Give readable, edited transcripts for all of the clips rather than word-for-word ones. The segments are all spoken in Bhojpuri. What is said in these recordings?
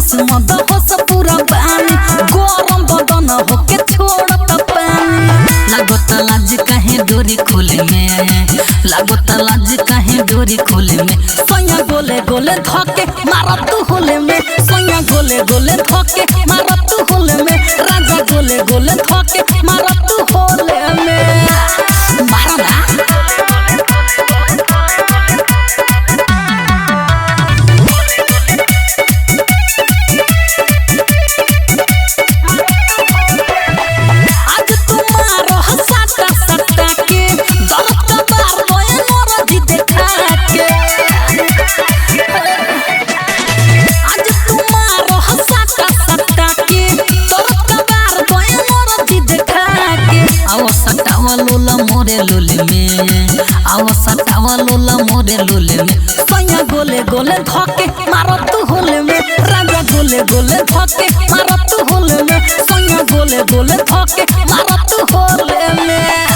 बस मद होस पूरा पानी गरम बदन होके छोड़त पानी लागत लाज काहे डोरी खोले में लागत लाज काहे डोरी खोले में सैया गोले गोले धके मारत होले में सैया गोले गोले धके मारत होले में राजा गोले गोले धके मारत होले में मारना लोला मोरे लोले में सटावा लोला मोरे लोले में सैया गोले गोले धके मारत होले में राजा गोले गोले धके मारत होले में सैया गोले गोले धके मारत होले में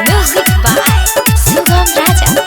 म्यूजिक बाय सुगम राजा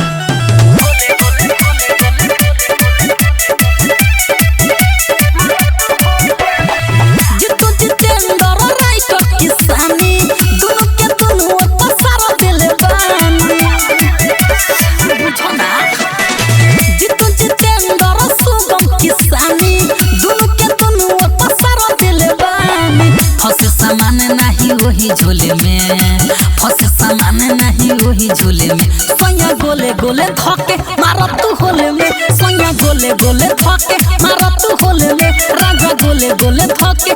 वही झोले में फंसे सामान नहीं वही झोले में सैया गोले गोले धके मारत होले में सैया गोले गोले धके मारत होले में राजा गोले गोले धके